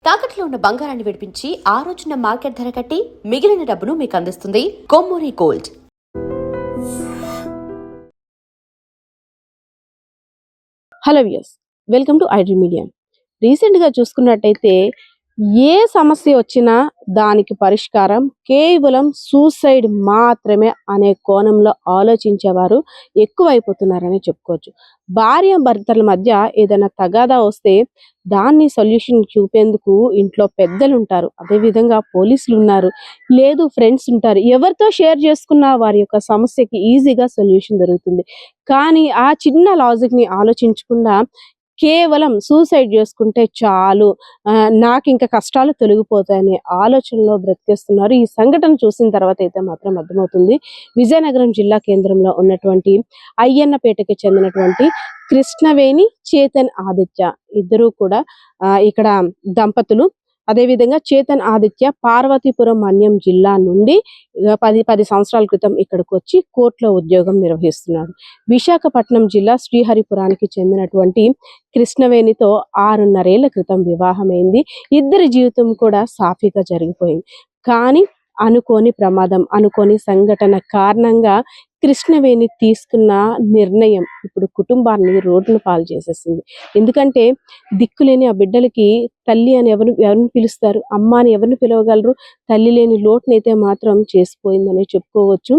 తాకట్లో ఉన్న బంగారాన్ని విడిపించి ఆ రోజున మార్కెట్ ధర కట్టి మిగిలిన డబ్బును మీకు అందిస్తుంది Kommuri gold. Hello viewers, welcome to iDream media. రీసెంట్గా చూసుకున్నట్టయితే ఏ సమస్య వచ్చినా దానికి పరిష్కారం కేవలం సూసైడ్ మాత్రమే అనే కోణంలో ఆలోచించేవారు ఎక్కువైపోతున్నారని చెప్పుకోవచ్చు. భార్య భర్తల మధ్య ఏదైనా తగాదా వస్తే దాన్ని సొల్యూషన్ చూపేందుకు ఇంట్లో పెద్దలు ఉంటారు, అదేవిధంగా పోలీసులు ఉన్నారు, లేదు ఫ్రెండ్స్ ఉంటారు. ఎవరితో షేర్ చేసుకున్నా వారి యొక్క సమస్యకి ఈజీగా సొల్యూషన్ దొరుకుతుంది. కానీ ఆ చిన్న లాజిక్ని ఆలోచించకుండా కేవలం సూసైడ్ చేసుకుంటే చాలు, నాకు ఇంకా కష్టాలు తొలగిపోతాయనే ఆలోచనలో బ్రతికేస్తున్నారు. ఈ సంఘటన చూసిన తర్వాత అయితే మాత్రం అర్థమవుతుంది. విజయనగరం జిల్లా కేంద్రంలో ఉన్నటువంటి అయ్యన్నపేటకి చెందినటువంటి కృష్ణవేణి, చేతన్ ఆదిత్య ఇద్దరూ కూడా ఇక్కడ దంపతులు. అదేవిధంగా చేతన్ ఆదిత్య పార్వతీపురం మన్యం జిల్లా నుండి 10 సంవత్సరాల క్రితం ఇక్కడికి వచ్చి కోర్టులో ఉద్యోగం నిర్వహిస్తున్నాడు. విశాఖపట్నం జిల్లా శ్రీహరిపురానికి చెందినటువంటి కృష్ణవేణితో 6.5 ఏళ్ల క్రితం వివాహమైంది. ఇద్దరి జీవితం కూడా సాఫీగా జరిగిపోయింది. కానీ అనుకోని ప్రమాదం, అనుకోని సంఘటన కారణంగా కృష్ణవేణి తీసుకున్న నిర్ణయం ఇప్పుడు కుటుంబాన్ని రోడ్డున పాలు చేసేసింది. ఎందుకంటే దిక్కులేని ఆ బిడ్డలకి తల్లి అని ఎవరిని పిలుస్తారు, అమ్మ అని ఎవరిని పిలవగలరు? తల్లి లేని లోటునైతే మాత్రం చేసిపోయిందని చెప్పుకోవచ్చు.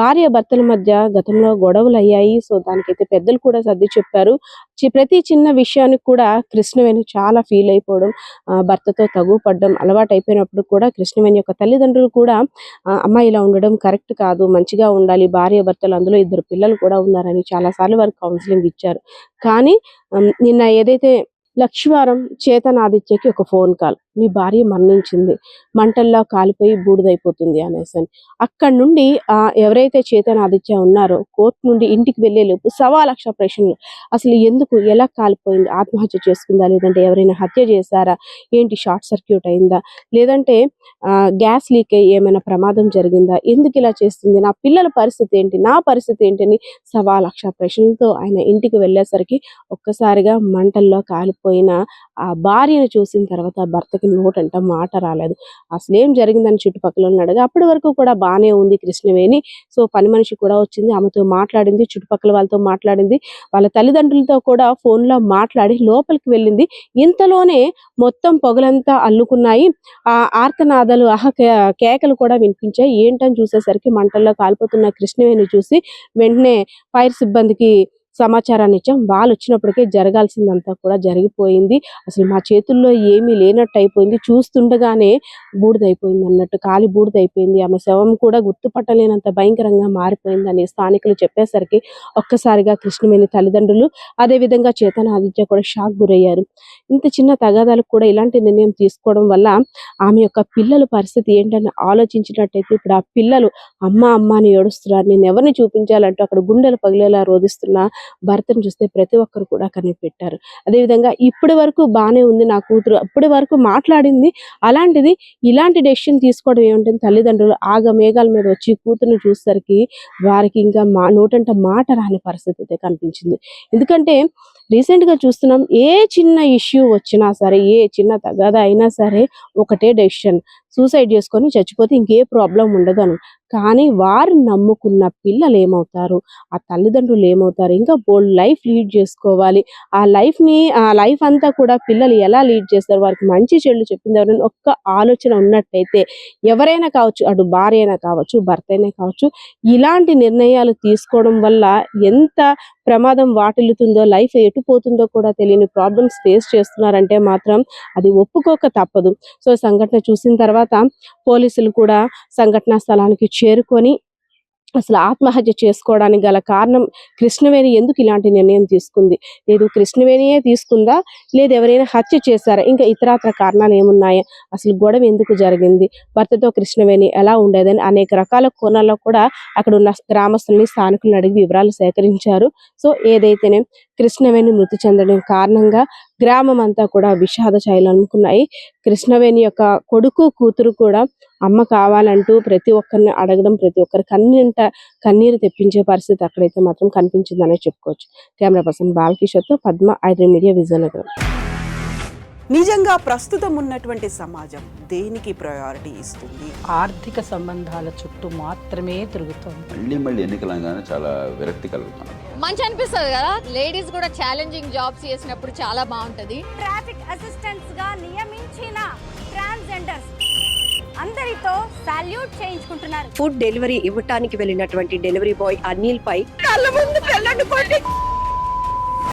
భార్య భర్తల మధ్య గతంలో గొడవలు అయ్యాయి. సో దానికైతే పెద్దలు కూడా సర్ది చెప్పారు. ప్రతి చిన్న విషయానికి కూడా కృష్ణవేణి చాలా ఫీల్ అయిపోవడం, భర్తతో తగుపడడం అలవాటు అయిపోయినప్పుడు కూడా కృష్ణవేణి యొక్క తల్లిదండ్రులు కూడా అమ్మ ఇలా ఉండడం కరెక్ట్ కాదు, మంచిగా ఉండాలి, భార్య భర్తలు అందులో 2 పిల్లలు కూడా ఉన్నారని చాలాసార్లు వారికి కౌన్సిలింగ్ ఇచ్చారు. కానీ నిన్న ఏదైతే లక్షవారం చేతన్ ఆదిత్యకి ఒక ఫోన్ కాల్, నీ భార్య మరణించింది, మంటల్లో కాలిపోయి బూడిదైపోతుంది అనేసి. అక్కడి నుండి ఎవరైతే చేతన్ ఆదిత్య ఉన్నారో కోర్టు నుండి ఇంటికి వెళ్ళేలోపు 1,00,000 ప్రశ్నలు. అసలు ఎందుకు, ఎలా కాలిపోయింది, ఆత్మహత్య చేసుకుందా, లేదంటే ఎవరైనా హత్య చేశారా, ఏంటి షార్ట్ సర్క్యూట్ అయిందా, లేదంటే గ్యాస్ లీక్ అయ్యి ఏమైనా ప్రమాదం జరిగిందా, ఎందుకు ఇలా చేస్తుంది, నా పిల్లల పరిస్థితి ఏంటి, నా పరిస్థితి ఏంటని 1,00,000 ప్రశ్నలతో ఆయన ఇంటికి వెళ్ళేసరికి ఒక్కసారిగా మంటల్లో కాలిపోయిన ఆ భార్యను చూసిన తర్వాత భర్తకి నోటంట మాట రాలేదు. అసలు ఏం జరిగిందని చుట్టుపక్కల అడగా అప్పటి వరకు కూడా బాగానే ఉంది కృష్ణవేణి. సో పని మనిషి కూడా వచ్చింది, ఆమెతో మాట్లాడింది, చుట్టుపక్కల వాళ్ళతో మాట్లాడింది, వాళ్ళ తల్లిదండ్రులతో కూడా ఫోన్లో మాట్లాడి లోపలికి వెళ్ళింది. ఇంతలోనే మొత్తం పొగలంతా అల్లుకున్నాయి. ఆ ఆర్తనాదాలు, కేకలు కూడా వినిపించాయి. ఏంటని చూసేసరికి మంటల్లో కాలిపోతున్న కృష్ణవేణి చూసి వెంటనే ఫైర్ సిబ్బందికి సమాచారాన్ని ఇచ్చాం. వాళ్ళు వచ్చినప్పటికే జరగాల్సిందంతా కూడా జరిగిపోయింది. అసలు మా చేతుల్లో ఏమీ లేనట్టు అయిపోయింది, చూస్తుండగానే బూడిదైపోయింది అన్నట్టు, కాలి బూడిదైపోయింది, ఆమె శవం కూడా గుర్తుపట్టలేనంత భయంకరంగా మారిపోయిందని స్థానికులు చెప్పేసరికి ఒక్కసారిగా కృష్ణవేణి తల్లిదండ్రులు అదేవిధంగా చేతన్ ఆదిత్య కూడా షాక్ గురయ్యారు. ఇంత చిన్న తగాదాలకు కూడా ఇలాంటి నిర్ణయం తీసుకోవడం వల్ల ఆమె యొక్క పిల్లల పరిస్థితి ఏంటని ఆలోచించినట్టయితే ఇప్పుడు ఆ పిల్లలు అమ్మ అమ్మ అని ఏడుస్తున్నారు. నేను ఎవరిని చూపించాలంటూ అక్కడ గుండెలు పగిలేలా రోధిస్తున్న భర్తను చూస్తే ప్రతి ఒక్కరు కూడా కనిపెట్టారు. అదేవిధంగా ఇప్పటి వరకు బాగానే ఉంది నా కూతురు, అప్పటి వరకు మాట్లాడింది, అలాంటిది ఇలాంటి డెసిషన్ తీసుకోవడం ఏమిటని తల్లిదండ్రులు ఆగమేఘాల మీద వచ్చి కూతురుని చూసేసరికి వారికి ఇంకా నోటంట మాట రాని పరిస్థితి అయితే కనిపించింది. ఎందుకంటే రీసెంట్గా చూస్తున్నాం, ఏ చిన్న ఇష్యూ వచ్చినా సరే, ఏ చిన్న తగాదా అయినా సరే ఒకటే డెసిషన్, సూసైడ్ చేసుకొని చచ్చిపోతే ఇంకే ప్రాబ్లం ఉండదు అని. కానీ వారు నమ్ముకున్న పిల్లలు ఏమవుతారు, ఆ తల్లిదండ్రులు ఏమవుతారు, ఇంకా బోల్డ్ లైఫ్ లీడ్ చేసుకోవాలి. ఆ లైఫ్ అంతా కూడా పిల్లలు ఎలా లీడ్ చేస్తారు, వారికి మంచి చెడులు చెప్పింది ఎవరైనా ఒక్క ఆలోచన ఉన్నట్టయితే ఎవరైనా కావచ్చు, అటు భార్య అయినా కావచ్చు, భర్త అయినా కావచ్చు, ఇలాంటి నిర్ణయాలు తీసుకోవడం వల్ల ఎంత ప్రమాదం వాటిల్లుతుందో, లైఫ్ ఎటుపోతుందో కూడా తెలియని ప్రాబ్లమ్స్ ఫేస్ చేస్తున్నారంటే మాత్రం అది ఒప్పుకోక తప్పదు. సో సంఘటన చూసిన తర్వాత పోలీసులు కూడా సంఘటనా స్థలానికి చేరుకొని అసలు ఆత్మహత్య చేసుకోవడానికి గల కారణం కృష్ణవేణి ఎందుకు ఇలాంటి నిర్ణయం తీసుకుంది, లేదు కృష్ణవేణియే తీసుకుందా, లేదు ఎవరైనా హత్య చేశారా, ఇంకా ఇతరాత్ర కారణాలు ఏమున్నాయా, అసలు గొడవ ఎందుకు జరిగింది, భర్తతో కృష్ణవేణి ఎలా ఉండేదని అనేక రకాల కోణాల్లో కూడా అక్కడ ఉన్న గ్రామస్తుల్ని స్థానికులను అడిగి వివరాలు సేకరించారు. సో ఏదైతేనే కృష్ణవేణి మృతి చెందడం కారణంగా గ్రామం అంతా కూడా విషాద ఛాయలు అనుకున్నాయి. కృష్ణవేణి యొక్క కొడుకు కూతురు కూడా అమ్మ కావాలంటూ ప్రతి ఒక్కరిని అడగడం, ప్రతి ఒక్కరి కన్నీరు తెప్పించే పరిస్థితి అక్కడైతే మాత్రం కనిపించిందనే చెప్పుకోవచ్చు. కెమెరా పర్సన్ బాలకిషోర్తో పద్మ, ఐడ్రీమ్ మీడియా, విజయనగరం. నిజంగా ప్రస్తుతం ఉన్నటువంటి సమాజం దేనికి ప్రయారిటీ ఇస్తుంది? ఆర్థిక సంబంధాల చుట్టూ మాత్రమే తిరుగుతోంది. మళ్ళీ ఎన్నికలంగానే చాలా విరక్తి కలుగుతాను. మంచి అనిపిస్తుంది కదా, లేడీస్ కూడా ఛాలెంజింగ్ జాబ్స్ చేసినప్పుడు చాలా బాగుంటది. ట్రాఫిక్ అసిస్టెంట్స్ గా నియమించిన ట్రాన్స్జెండర్స్ అందరితో సాల్యూట్ చేయించుకుంటున్నారు. ఫుడ్ డెలివరీ ఇవ్వటానికి వెళ్ళినటువంటి డెలివరీ బాయ్ అనిల్ పై కళ్ళ ముందు పెళ్ళండి